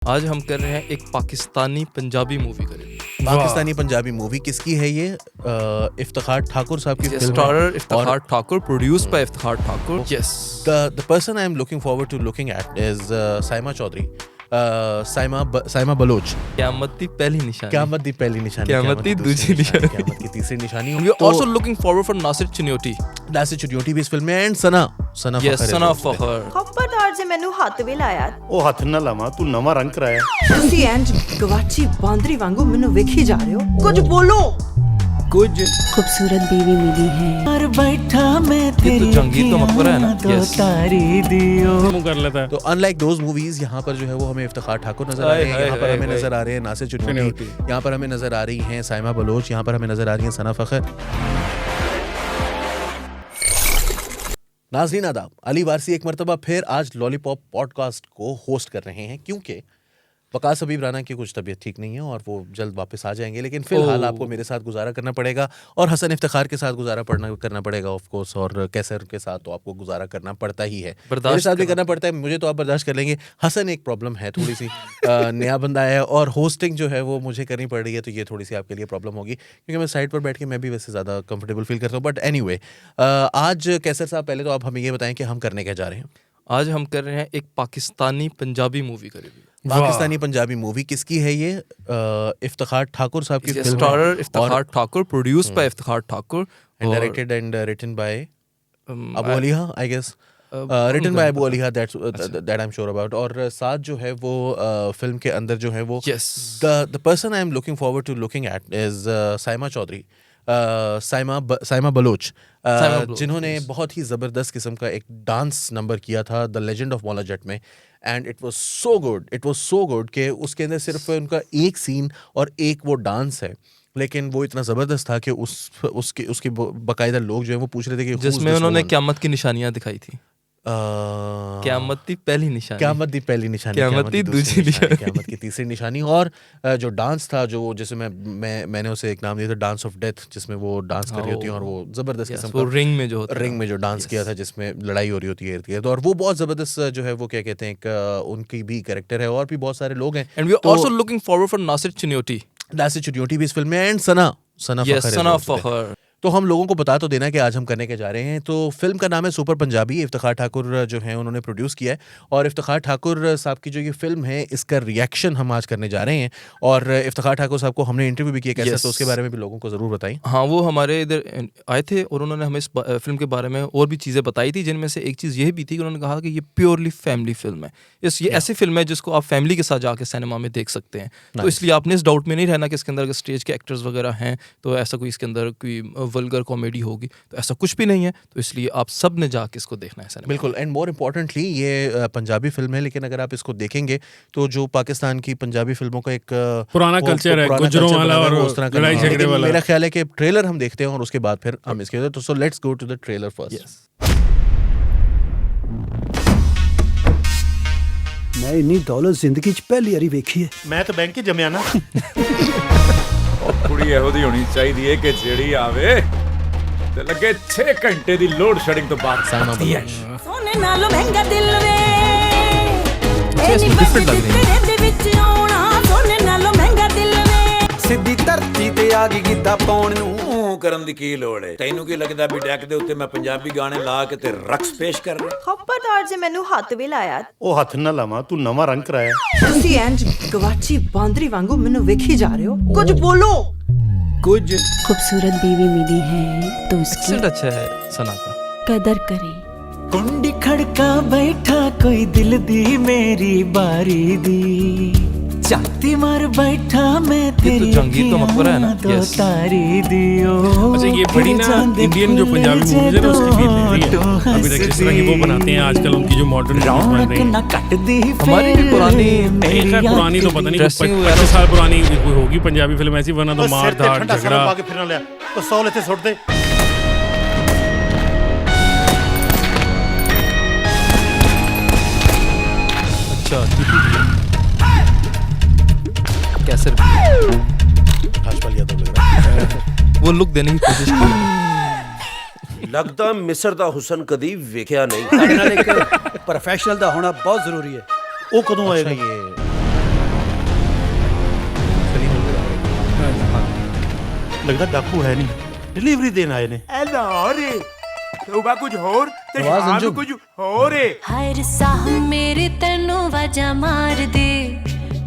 आज हम कर रहे हैं एक पाकिस्तानी पंजाबी मूवी करेंगे। पाकिस्तानी पंजाबी मूवी किसकी है ये? इफ्तिखार ठाकुर साहब की फिल्म है। Starrer Iftikhar Thakur, produced by Iftikhar Thakur. Yes, the person I am looking forward to looking at is Saima Chaudhary. Saima Baloch. क़यामत दी पहली निशानी, क़यामत दी पहली निशानी, क़यामत दी दूसरी निशानी, क़यामत की तीसरी निशानी। We are also looking forward for Nasir Chinyoti. Nasir Chinyoti भी इस फिल्म में एंड सना फखर। ਖਬਰਦਾਰ ਜੇ ਮੈਨੂੰ ਹੱਥ ਵੀ ਲਾਇਆ। ਉਹ ਹੱਥ ਨਾ ਲਾਵਾਂ, ਤੂੰ ਨਵਾਂ ਰੰਗ ਕਰਾਇਆ। ਤੁਸੀਂ ਇੰਜ ਗਵਾਚੀ ਬਾਂਦਰੀ ਵਾਂਗੂ ਮੈਨੂੰ ਵੇਖੀ ਜਾ ਰਹੇ ਹੋ। ਕੁਝ ਬੋਲੋ। कुछ खूबसूरत बीवी मिली है और बैठा मैं ये तो जंगीर का मकबरा है ना। यस, तारी दियो कर लेता है। तो अनलाइक दोज मूवीज यहाँ पर जो है वो हमें इफ्तिखार ठाकुर नजर आ रहे हैं, यहाँ पर हमें नजर आ रहे हैं नासिर चिन्योटी, यहाँ पर हमें नजर आ रही हैं साइमा बलोच, यहाँ पर हमें नजर आ रही हैं सना फखर। नाज़रीन आदाब, अली वारसी एक मरतबा फिर आज लॉलीपॉप पॉडकास्ट को होस्ट कर रहे हैं क्योंकि वकास हबीब राना की कुछ तबीयत ठीक नहीं है और वो जल्द वापस आ जाएंगे, लेकिन फिलहाल आपको मेरे साथ गुजारा करना पड़ेगा और हसन इफ्तिखार के साथ गुजारा करना पड़ेगा ऑफ कोर्स, और कैसर के साथ तो आपको गुजारा करना पड़ता ही है, मेरे साथ भी करना पड़ता है, मुझे तो आप बर्दाश्त कर लेंगे। हसन एक प्रॉब्लम है थोड़ी सी, नया बंदा है और होस्टिंग जो है वो मुझे करनी पड़ रही है, तो ये थोड़ी सी आपके लिए प्रॉब्लम होगी क्योंकि मैं साइड पर बैठ के मैं भी वैसे ज़्यादा कंफर्टेबल फील करता हूँ। बट एनीवे, आज कैसर साहब पहले तो आप हमें ये बताएं कि हम करने क्या जा रहे हैं। आज हम कर रहे हैं एक पाकिस्तानी पंजाबी मूवी करेंगे। पाकिस्तानी पंजाबी मूवी किसकी है ये? इफ्तिखार ठाकुर साहब की फिल्म है। Starrer Iftikhar Thakur, produced by Iftikhar Thakur, directed and written by Abu Aliha, I guess written by Abu Aliha, that I am sure about. और साथ जो है वो फिल्म के अंदर जो है वो the person I am looking forward to looking at is Saima Chaudhary, Saima Baloch, जिन्होंने बहुत ही ज़बरदस्त किस्म का एक डांस नंबर किया था the legend of Maula Jatt में, and it was so good कि उसके अंदर सिर्फ उनका एक सीन और एक वो डांस है, लेकिन वो इतना ज़बरदस्त था कि उसके बाकायदा लोग जो है वो पूछ रहे थे कि जिसमें उन्होंने क़यामत की निशानियां दिखाई थी। क़यामत दी पहली निशानी, क़यामत दी पहली निशानी, क़यामत दी दूसरी निशानी, क़यामत की तीसरी निशानी। और जो डांस था जो जैसे मैंने उसे एक नाम दिया था डांस ऑफ डेथ, जिसमें वो डांस कर रही होती हैं और वो ज़बरदस्त किस्म का रिंग में जो डांस किया था जिसमें लड़ाई हो रही होती है इर्द गिर्द, और वो बहुत ज़बरदस्त जो है वो क्या कहते हैं एक उनकी भी कैरेक्टर है और भी बहुत सारे लोग हैं। And we are also looking forward for Nasir Chinyoti भी इस फिल्म में एंड सना फखर। तो हम लोगों को बता तो देना कि आज हम करने के जा रहे हैं। तो फिल्म का नाम है सुपर पंजाबी, इफ्तिखार ठाकुर जो है उन्होंने प्रोड्यूस किया है, और इफ्तिखार ठाकुर साहब की जो ये फिल्म है इसका रिएक्शन हम आज करने जा रहे हैं। और इफ्तिखार ठाकुर साहब को हमने इंटरव्यू भी किया कैसे, तो उसके बारे में भी लोगों को ज़रूर बताएं। हाँ, वो हमारे इधर आए थे और उन्होंने हमें इस फिल्म के बारे में और भी चीज़ें बताई थी, जिनमें से एक चीज़ यह भी थी कि उन्होंने कहा कि ये प्योरली फैमिली फिल्म है। ये ऐसी फिल्म है जिसको आप फैमिली के साथ जाके सिनेमा में देख सकते हैं, तो इसलिए आपने इस डाउट में नहीं रहना कि इसके अंदर अगर स्टेज के एक्टर्स वगैरह हैं तो ऐसा कोई इसके अंदर कोई वल्गर कॉमेडी होगी, तो ऐसा कुछ भी नहीं है। तो इसलिए आप सब ने जाके इसको देखना है। बिल्कुल, एंड मोर इम्पोर्टेंटली ये पंजाबी फिल्म है, लेकिन अगर आप इसको देखेंगे तो जो पाकिस्तान की पंजाबी फिल्मों का एक पुराना कल्चर है, गुजरों वाला और लड़ाई झगड़े वाला, मेरा ख्याल है कि ट्रेलर हम देखते हैं और उसके बाद फिर हम इसके, तो so let's go to the trailer first. मैं इन्नी दौलत जिंदगी च पहली बारी वेखी है। मैं तो बैंक 'ਚ जम्या ना। ਕੁੜੀ ਇਹੋ ਜਿਹੀ ਹੋਣੀ ਚਾਹੀਦੀ ਹੈ ਕਿ ਜਿਹੜੀ ਆਵੇ ਤੇ ਲੱਗੇ 6 ਘੰਟੇ ਦੀ ਲੋਡ ਸ਼ੈਡਿੰਗ ਤੋਂ ਬਾਅਦ ਸਾਥੀ ਹੈ। ਸੋਨੇ ਨਾਲੋਂ ਮਹਿੰਗਾ ਦਿਲ ਵੇ इसमें डिफरेंट लग रही है। ਦੇ ਵਿੱਚ ਆਉਣਾ, ਸੋਨੇ ਨਾਲੋਂ ਮਹਿੰਗਾ ਦਿਲ ਵੇ ਸਿੱਧੀ ਧਰਤੀ ਤੇ ਆ ਗਈ ਗਿੱਧਾ ਪਾਉਣ ਨੂੰ। ਕਰਨ ਦੀ ਕੀ ਲੋੜ ਹੈ? ਤੈਨੂੰ ਕੀ ਲੱਗਦਾ ਵੀ ਡੈਕ ਦੇ ਉੱਤੇ ਮੈਂ ਪੰਜਾਬੀ ਗਾਣੇ ਲਾ ਕੇ ਤੇ ਰਕਸ ਪੇਸ਼ ਕਰ ਰਿਹਾ? ਖਬਰਦਾਰ ਜੇ ਮੈਨੂੰ ਹੱਥ ਵੀ ਲਾਇਆ। ਉਹ ਹੱਥ ਨਾ ਲਾਵਾਂ, ਤੂੰ ਨਵਾਂ ਰੰਗ ਕਰਾਇਆ। ਤੁਸੀਂ ਇੰਜ ਗਵਾਚੀ ਬਾਂਦਰੀ ਵਾਂਗੂ ਮੈਨੂੰ ਵੇਖੀ ਜਾ ਰਹੇ ਹੋ। ਕੁਝ ਬੋਲੋ। कुछ खूबसूरत बीवी मिली है तो उसकी एक्सेंट अच्छा है सना का। कदर करें। ਕੁੰਡੀ ਖੜਕਾ ਬੈਠਾ ਕੋਈ ਦਿਲ ਦੀ ਮੇਰੀ ਬਾਰੀ ਦੀ ਚਾਤੀ ਮਾਰ बैठा मैं तेरी जंगीर का मकबरा है ना। यस, तारी दियो। अच्छा, ये बड़ी ना इंडियन जो पंजाबी मूवीज है ना उसकी फील दे रही है अभी तक, जिस तरह की वो बनाते हैं आजकल, उनकी जो मॉडर्न मूवीज बन रही हैं। हमारी भी पुरानी पुरानी तो पता नहीं, 25 साल पुरानी कोई होगी पंजाबी फिल्म ऐसी, वरना तो मार धाड़ झगड़ा। ਪਾ ਕੇ ਫਿਰਨ ਲਿਆ ਉਹ 100 ਇੱਥੇ ਸੁੱਟ ਦੇ। अच्छा कैसे हाशपाल यादव लग रहा है। वो लुक देने की कोशिश की। लगता मिस्र दा हुसन कदी वेखिया नहीं। ਸਾਡੇ ਨਾਲ ਇੱਕ ਪ੍ਰੋਫੈਸ਼ਨਲ ਦਾ ਹੋਣਾ ਬਹੁਤ ਜ਼ਰੂਰੀ ਹੈ। ਉਹ ਕਦੋਂ ਆਏਗਾ? ये लगता डाकू है नहीं, डिलीवरी देने आए ने। रे तोबा कुछ होर ते शाम कुछ होर है। हाय साह मेरे तन्नू वाजा मार दे,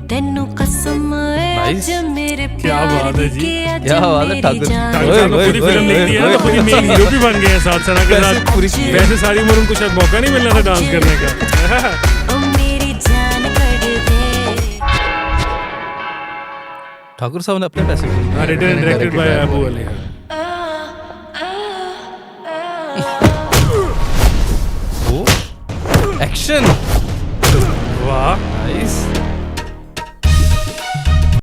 तेनू कसम है आज मेरे प्यार की, क्या बात है ठाकुर पूरी फिल्म लिख दी है, पूरी मेन हीरो भी बन गए हैं साथ सना के साथ। वैसे सारी उम्र उनको शायद मौका नहीं मिल रहा था डांस करने का। ओ मेरी जान कर दे। ठाकुर साहब ने अपने पैसे दिए। Written and directed by Abu Ali. Action, वाह नाइस।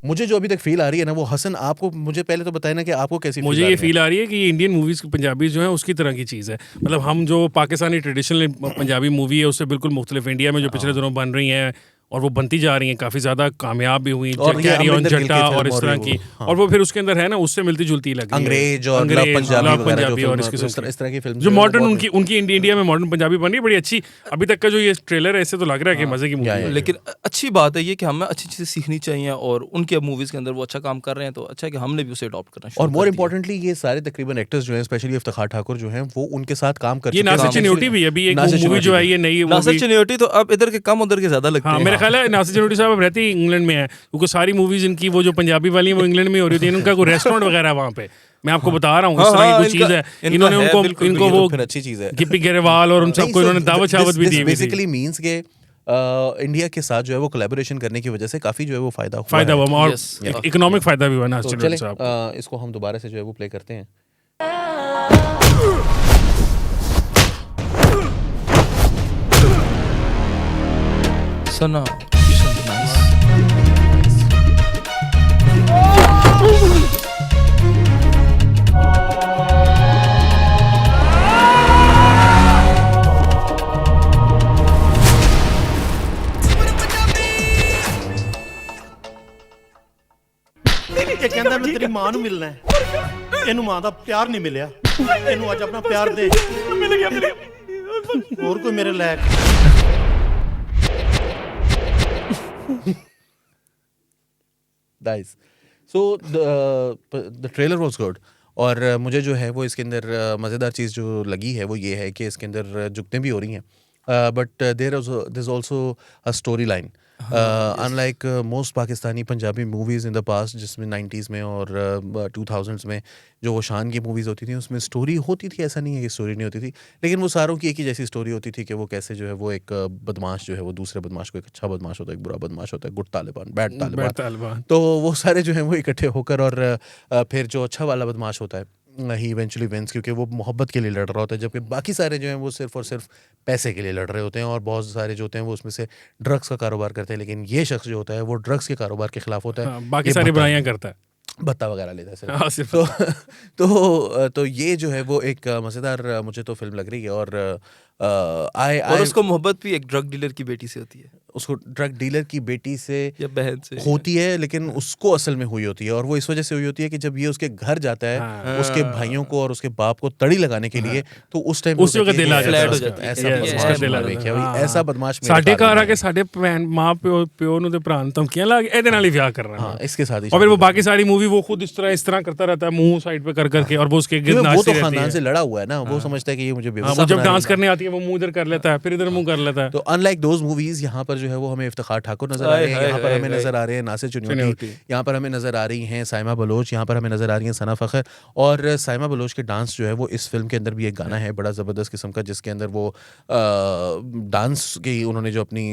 मुझे जो अभी तक फील आ रही है ना वो हसन, आपको मुझे पहले तो बताया ना कि आपको कैसी मुझे ये फील आ रही है कि ये इंडियन मूवीज पंजाबी जो है उसकी तरह की चीज़ है। मतलब हम जो पाकिस्तानी ट्रेडिशनल पंजाबी मूवी है उससे बिल्कुल मुख्तलिफ इंडिया में जो पिछले दिनों बन रही हैं और वो बनती जा रही हैं, काफ़ी ज़्यादा कामयाब भी हुई, कैरी ऑन जट्टा और इस तरह की, और वो फिर उसके अंदर है ना उससे मिलती जुलती लग रही है अंग्रेज और लव पंजाबी और इस तरह की फिल्म जो मॉडर्न उनकी इंडिया में मॉडर्न पंजाबी बन रही है बड़ी अच्छी। अभी तक का जो ये ट्रेलर है इससे तो लग रहा है कि मजे की मूवी है। लेकिन अच्छी बात है ये कि हमें अच्छी चीजें सीखनी चाहिए और उनके मूवीज के अंदर वो अच्छा काम कर रहे हैं, तो अच्छा है कि हमने भी उसे अडॉप्ट करना चाहिए। और मोर इम्पोर्टेंटली ये सारे तकरीबन एक्टर्स जो हैं, स्पेशली इफ्तिखार ठाकुर जो हैं, वो उनके साथ काम कर ये नासिर चिन्योटी भी अभी एक मूवी जो है ये नई, नासिर चिन्योटी तो अब इधर के कम उधर के ज्यादा लगते हैं। मेरा ख्याल है नासिर चिन्योटी साहब अब रहती इंग्लैंड में है, क्योंकि सारी मूवीज इनकी वो जो पंजाबी वाली है वो इंग्लैंड में हो रही थी। उनका कोई रेस्टोरेंट वगैरह है वहाँ पे, मैं आपको बता रहा हूँ इस तरह की कोई चीज है। इन्होंने इनको वो अच्छी चीज है गिप्पी गरेवाल और उन सबको इन्होंने दावत शावत भी दी। बेसिकली मींस के इंडिया के साथ जो है वो कोलैबोरेशन करने की वजह से काफी जो है वो फायदा हुआ और इकोनॉमिक फायदा भी हुआ ना। चले इसको हम दोबारा से जो है वो प्ले करते हैं। सना ਇਹ ਕਹਿੰਦਾ ਮੈਂ ਤੇਰੀ ਮਾਂ ਨੂੰ ਮਿਲਣਾ ਹੈ, ਇਹਨੂੰ ਮਾਂ ਦਾ ਪਿਆਰ ਨਹੀਂ ਮਿਲਿਆ, ਇਹਨੂੰ ਅੱਜ ਆਪਣਾ ਪਿਆਰ ਦੇ। ਮਿਲ ਗਿਆ ਹੋਰ ਕੋਈ ਮੇਰੇ ਲਾਇਕ। Nice. So the trailer was good. और मुझे जो है वो इसके अंदर मज़ेदार चीज़ जो लगी है वो ये है कि इसके अंदर जुगतें भी हो रही हैं, but there is also a story line. Unlike most Pakistani Punjabi movies in the past, जिसमें 90s में और 2000s में जो वो शान की मूवीज़ होती थी उसमें स्टोरी होती थी, ऐसा नहीं है कि स्टोरी नहीं होती थी, लेकिन वो सारों की एक ही जैसी स्टोरी होती थी कि वो कैसे जो है वो एक बदमाश जो है वो दूसरे बदमाश को, एक अच्छा बदमाश होता है, एक बुरा बदमाश होता है, गुड तालिबान, बैड तालिबान, तो वो सारे जो है वो इकट्ठे होकर और फिर जो अच्छा वाला बदमाश होता है ही इवेंचुअली विंस, क्योंकि वो मोहब्बत के लिए लड़ रहा होता है, जबकि बाकी सारे जो हैं वो सिर्फ और सिर्फ पैसे के लिए लड़ रहे होते हैं। और बहुत सारे जो होते हैं वो उसमें से ड्रग्स का कारोबार करते हैं, लेकिन ये शख्स जो होता है वो ड्रग्स के कारोबार के खिलाफ होता है, बाकी सारी बुराइयां करता है, भत्ता वगैरह लेता है सिर्फ। तो ये जो है वो एक मज़ेदार मुझे तो फिल्म लग रही है। और उसको मोहब्बत भी एक ड्रग डीलर की बेटी से होती है, उसको ड्रग डीलर की बेटी से या बहन से होती है, लेकिन उसको असल में हुई होती है, और वो इस वजह से हुई होती है कि जब ये उसके घर जाता है उसके भाइयों को और उसके बाप को तड़ी लगाने के लिए, तो उस टाइम ऐसा बदमाश ਸਾਡੇ ਘਰ ਆ ਕੇ ਸਾਡੇ ਮਾਂ ਪਿਓ ਨੂੰ ਤੇ ਭਰਾ ਨੂੰ ਧਮਕੀਆਂ ਲਾ ਕੇ ਇਹਦੇ ਨਾਲ ਹੀ ਵਿਆਹ करना है, इसके साथ ही। और फिर वो बाकी सारी मूवी वो खुद इस तरह करता रहता है, मुंह साइड पे कर करके, और वो उसके गिर्द नाचती रहती है। वो तो खानदान से लड़ा हुआ है ना, वो समझता है कि ये मुझे बेवकूफ, जब डांस करने आती है वो मुंह इधर कर लेता है, फिर इधर मुंह कर लेता है। तो अनलाइक दोज मूवीज यहाँ पर जो है वो हमें इफ्तिखार ठाकुर नजर आ रहे हैं, यहाँ पर हमें नजर आ रहे हैं नासिर चिन्योटी, यहाँ पर हमें नजर आ रही हैं साइमा बलोच, यहाँ पर हमें नजर आ रही हैं सना फखर। और साइमा बलोच के डांस जो है वो इस फिल्म के अंदर भी एक गाना है बड़ा ज़बरदस्त किस्म का, जिसके अंदर वो डांस की उन्होंने जो अपनी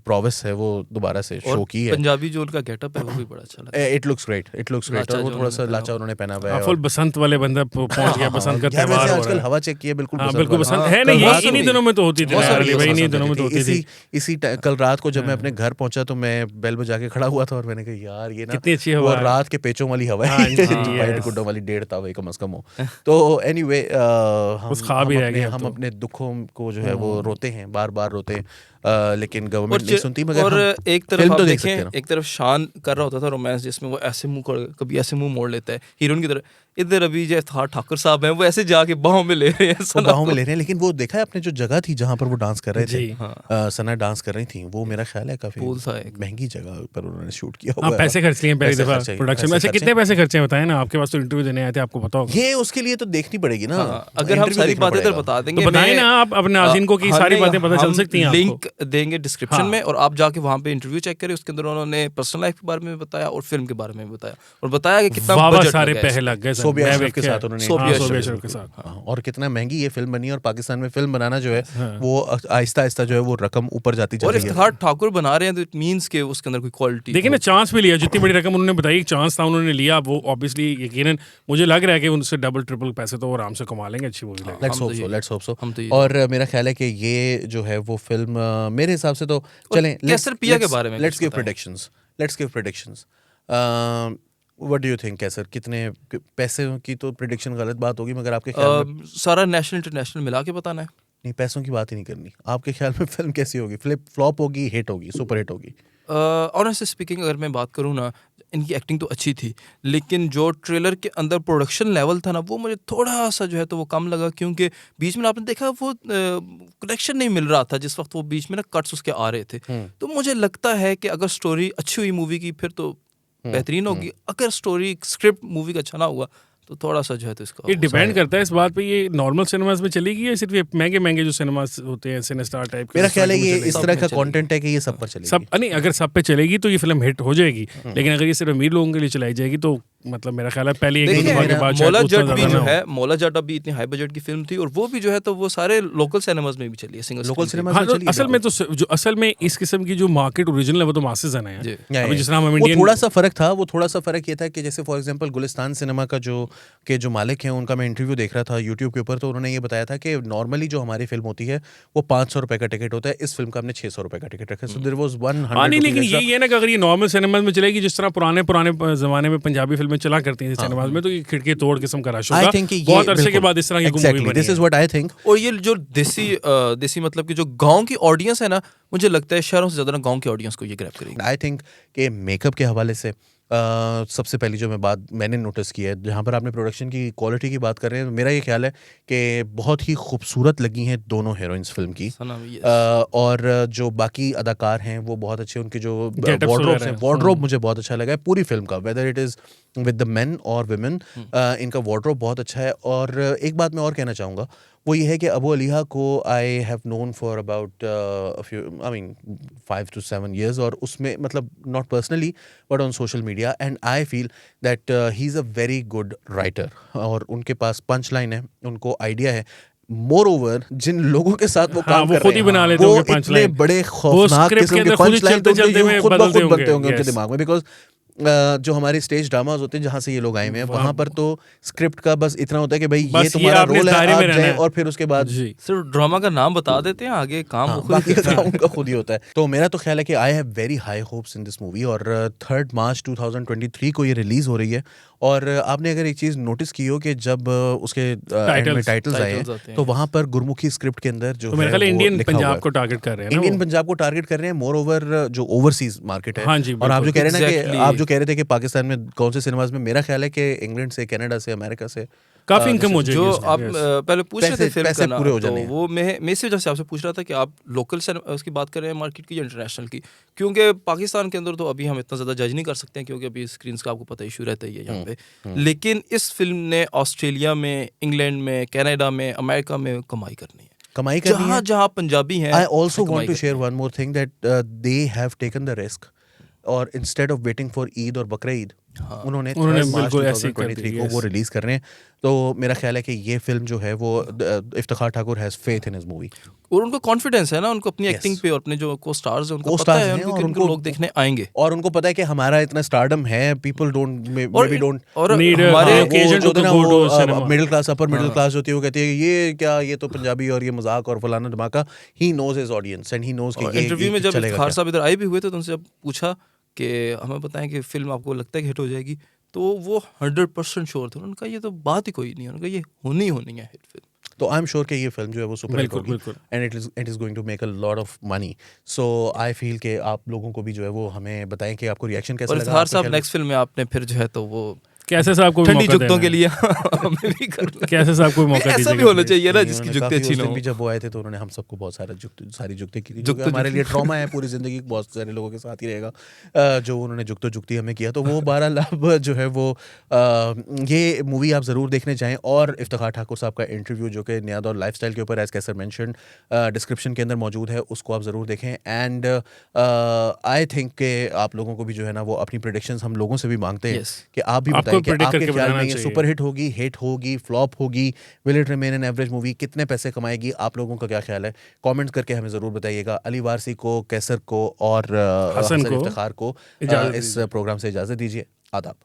प्रोवेस है वो दोबारा से शो की है। पंजाबी जो उनका गेटअप है वो भी बड़ा अच्छा लगा, इट लुक्स ग्रेट और वो थोड़ा सा लाचा उन्होंने पहना हुआ है, फुल बसंत वाले बंदा पहुंच गया, बसंत का त्योहार आजकल हवा चेक किया, बिल्कुल बसंत है नहीं, इन्हीं दिनों में तो होती थी, इन्हीं दिनों में तो होती थी। इसी कल रात को जब मैं अपने घर पहुंचा तो मैं बेल बजा के खड़ा हुआ था और मैंने कहा यार ये ना कितनी अच्छी हवा है, रात के पेचों वाली हवा है, गुड्डों वाली 1.5 तावे कम से कम हो। तो एनीवे हम अपने दुखों को जो है वो रोते हैं, बार बार रोते हैं, लेकिन गवर्नमेंट नहीं सुनती। मगर और एक तरफ आप देखें, देखें, एक तरफ शान कर रहा होता था रोमांस जिसमें वो ऐसे मुंह कभी ऐसे मुंह मोड़ लेता है हीरोइन की तरह, इधर अभी जो ठाकुर साहब हैं वो ऐसे जाके बाहों में ले रहे हैं, बाहों में ले रहे हैं। लेकिन वो देखा है आपने जो जगह थी जहाँ पर वो डांस कर रहे थे, सना डांस कर रही थी, वो मेरा ख्याल है काफी महंगी जगह पर उन्होंने शूट किया हुआ है। पैसे खर्च लिए पहली दफा प्रोडक्शन में। अच्छा कितने पैसे खर्चे बताएं ना, आपके पास तो इंटरव्यू देने आए थे, आपको पता होगा। ये उसके लिए तो देखनी पड़ेगी ना, अगर हम सारी बातें तो बता देंगे, तो बताएं ना आप अपने नाज़रीन को कि सारी बातें पता चल सकती हैं। लिंक देंगे डिस्क्रिप्शन में और आप जाके वहाँ पे इंटरव्यू चेक करें, उसके अंदर उन्होंने पर्सनल लाइफ के बारे में बताया और फिल्म के बारे में बताया और बताया कि कितना बजट सारे पैसे लग गए के साथ और कितना महंगी ये फिल्म बनी। और पाकिस्तान में फिल्म बनाना जो है वो आहिस्ता आहिस्ता जो है वो रकम ऊपर जाती जा रही है। इफ्तिखार ठाकुर बना रहे हैं तो इट मींस के उसके अंदर कोई क्वालिटी। देखिए ना, चांस भी लिया, जितनी बड़ी रकम उन्होंने बताई, चांस था उन्होंने लिया, वो ऑब्वियसली यकीनन मुझे लग रहा है कि उनसे डबल ट्रिपल पैसे तो आराम से कमा लेंगे, अच्छी मूवी लगेगी। Let's hope so. और मेरा ख्याल है कि ये जो है वो फिल्म मेरे हिसाब से तो चलें, कैसर पिया के बारे में let's give predictions. What do you think Qaiser, कितने पैसे की तो प्रेडिक्शन गलत बात होगी, मगर आपके ख्याल में सारा नेशनल इंटरनेशनल मिला के बताना है? नहीं, पैसों की बात ही नहीं करनी। आपके ख्याल में फिल्म कैसी होगी? फ्लॉप होगी, हिट होगी, सुपर हिट होगी? ऑनेस्टली स्पीकिंग अगर मैं बात करूँ ना, इनकी एक्टिंग तो अच्छी थी, लेकिन जो ट्रेलर के अंदर प्रोडक्शन लेवल था ना वो मुझे थोड़ा सा जो है तो वो कम लगा, क्योंकि बीच में आपने देखा वो कनेक्शन नहीं मिल रहा था जिस वक्त वो बीच में ना कट्स उसके आ रहे थे। तो मुझे लगता है कि अगर स्टोरी अच्छी हुई मूवी की फिर तो बेहतरीन होगी, अगर स्टोरी स्क्रिप्ट मूवी का अच्छा ना हुआ तो थोड़ा सा जो है तो इसका ये डिपेंड करता है इस बात पे, ये नॉर्मल सिनेमास में चलेगी या सिर्फ ये महंगे जो सिनेमास होते हैं सिनेस्टार टाइप के? मेरा ख्याल है ये इस तरह का कंटेंट है कि ये सब पर चलेगी। सब नहीं, अगर सब पे चलेगी तो ये फिल्म हिट हो जाएगी, लेकिन अगर ये सिर्फ अमीर लोगों के लिए चलाई जाएगी तो मतलब मेरा ख्याल है पहले मौला जट भी जो है, मौला जट अभी इतनी हाई बजट की फिल्म थी और वो भी जो है तो वो सारे लोकल सिनेमास में भी चली है, सिंगल लोकल सिनेमास में चली। असल में तो जो असल में इस किस्म की जो मार्केट ओरिजिनल है वो तो मासेस है ना, अभी जिस तरह हम इंडियन, थोड़ा सा फर्क था, वो थोड़ा सा फर्क ये था कि जैसे फॉर एग्जांपल गुलिस्तान सिनेमा का जो मालिक हैं उनका मैं इंटरव्यू देख रहा था यूट्यूब के ऊपर, तो उन्होंने ये बताया था कि नॉर्मली जो हमारी फिल्म होती है वो 500 रुपए का टिकट होता है, इस फिल्म का हमने 600 रुपए का टिकट रखा है। So there was 100। नहीं, लेकिन यही है ना कि अगर ये नॉर्मल सिनेमास में चलेगी जिस तरह पुराने जमाने में पंजाबी फिल्में चला करती थी सिनेमास में, तो ये खिड़की तोड़ किस्म का रश होगा बहुत अरसे के बाद इस तरह की मूवी बनी। This is what I think. और ये जो देसी मतलब कि जो गांव की ऑडियंस है ना, मुझे लगता है शहरों से ज्यादा गांव की ऑडियंस को ये ग्रैब करेगी। आई थिंक कि मेकअप के हवाले से सबसे पहली जो बात मैंने नोटिस की है, जहाँ पर आपने प्रोडक्शन की क्वालिटी की बात कर रहे हैं, मेरा ये ख्याल है कि बहुत ही खूबसूरत लगी हैं दोनों हीरोइंस फिल्म की, और जो बाकी अदाकार हैं वो बहुत अच्छे, उनके जो वार्डरोब मुझे बहुत अच्छा लगा है पूरी फिल्म का, whether it is with the main और विमेन, इनका वार्डरोब बहुत अच्छा है। और एक बात मैं और कहना चाहूँगा वो ये है कि अबू अलीहा को I have known for about 5 to 7 years, और उसमें मतलब not personally but on social media, and I feel that he is a very good writer, और उनके पास पंच लाइन है, उनको आइडिया है। मोर ओवर जिन लोगों के साथ वो काम कर रहे हैं वो इतने बड़े खौफनाक किस्म के पंच लाइन तो खुद ब खुद बनते होंगे उनके दिमाग में, बिकॉज जो हमारी स्टेज ड्रामाज होते हैं जहाँ से ये लोग आए हुए हैं वहाँ पर तो स्क्रिप्ट का बस इतना होता है कि भाई ये तुम्हारा रोल है, आप जाएं, और फिर उसके बाद सिर्फ ड्रामा का नाम बता देते हैं, आगे काम बाकी का काम उनका खुद ही होता है। तो मेरा तो ख्याल है कि I have very high hopes in this movie, और 3 मार्च 2023 को ये रिलीज हो रही है। और आपने अगर एक चीज नोटिस की हो कि जब उसके टाइटल्स आए तो वहाँ पर गुरमुखी स्क्रिप्ट के अंदर जो है इंडियन पंजाब को टारगेट कर रहे हैं, इंडियन पंजाब को टारगेट कर रहे हैं, मोर ओवर जो ओवरसीज मार्केट है। और आप जो कह रहे हैं ना कि आप जो कह रहे थे कि पाकिस्तान में कौन से सिनेमाज में, मेरा ख्याल है कि इंग्लैंड से, कनाडा से, अमेरिका से काफी इनकम हो जाएगी। जो आप पहले पूछ रहे थे फिल्म का पूरे हो तो वो मैं इसी वजह से आपसे पूछ रहा था कि आप लोकल उसकी बात कर रहे हैं मार्केट की या इंटरनेशनल की, क्योंकि पाकिस्तान के अंदर तो अभी हम इतना ज़्यादा जज नहीं कर सकते हैं क्योंकि अभी स्क्रीन का आपको पता इशू रहता ही है यहाँ पे। लेकिन इस फिल्म ने ऑस्ट्रेलिया में, इंग्लैंड में, कनाडा में, अमेरिका में कमाई करनी है, जहाँ पंजाबी हैं। I also want to share one more thing that they have taken the risk, और instead of waiting for Eid और बकरा ईद उन्होंने बिल्कुल 2023 को वो रिलीज कर रहे हैं। तो मेरा ख्याल है कि ये फिल्म जो है वो Iftikhar Thakur has faith in his movie, और उनको कॉन्फिडेंस है ना, उनको अपनी एक्टिंग पे और अपने जो को स्टार्स हैं उनको पता है उनको लोग देखने आएंगे, और उनको पता है कि हमारा इतना स्टारडम है, people don't maybe don't need हमारे occasion to go to cinema. Middle class, upper middle class होती है, वो कहती है ये क्या, ये तो पंजाबी और ये मजाक और फलाना धमाका। He knows his audience and he knows कि इंटरव्यू में जब इफ्तिखार साहब इधर आए भी हुए थे तो उनसे जब पूछा कि हमें बताएं कि फिल्म आपको लगता है कि हिट हो जाएगी, तो वो 100% श्योर थे। उनका ये तो बात ही कोई नहीं है, उनका ये होनी है हिट फिल्म। तो आई एम श्योर कि ये फिल्म जो है वो सुपर हिट होगी बिल्कुल। And it is going to make a lot of money. So I feel कि आप लोगों को भी जो है वो हमें बताएं कि आपको रिएक्शन कैसा और लगा. इजहार साहब नेक्स्ट फिल्म में आपने फिर जो है तो वो कैसे साहब को भी ठंडी मौका जुगतों देना के है. लिए हमें भी करना कैसे साहब को भी मौका ऐसा भी दीजिएगा. होना चाहिए ना जिसकी उन्होंने जुगतें काफी अच्छी उस ना दिन हो. भी जब वो आए थे तो उन्होंने हम सबको बहुत सारी जुगतें की थी, जो जुगतो कि हमारे लिए ट्रॉमा है पूरी जिंदगी. बहुत सारे लोगों के साथ ही रहेगा जो उन्होंने जुगती हमें किया. तो वो 12 लाभ जो है वो ये मूवी आप जरूर देखने जाएं. और इफ्तिखार ठाकुर साहब का इंटरव्यू जो कि नया दौर लाइफस्टाइल के ऊपर एज कैसर मेंशन डिस्क्रिप्शन के अंदर मौजूद है, उसको आप जरूर देखें. एंड आई थिंक कि आप लोगों को भी जो है ना वो अपनी प्रेडिक्शंस हम लोगों से भी मांगते हैं कि आप भी बताएं कि आपके ख्याल में ये सुपर हिट होगी, हिट होगी, फ्लॉप होगी, will it remain an average movie, कितने पैसे कमाएगी, आप लोगों का क्या ख्याल है, कमेंट्स करके हमें ज़रूर बताइएगा. अली वारसी को, कैसर को और हसन इफ्तिखार को इस प्रोग्राम से इजाज़त दीजिए. आदाब.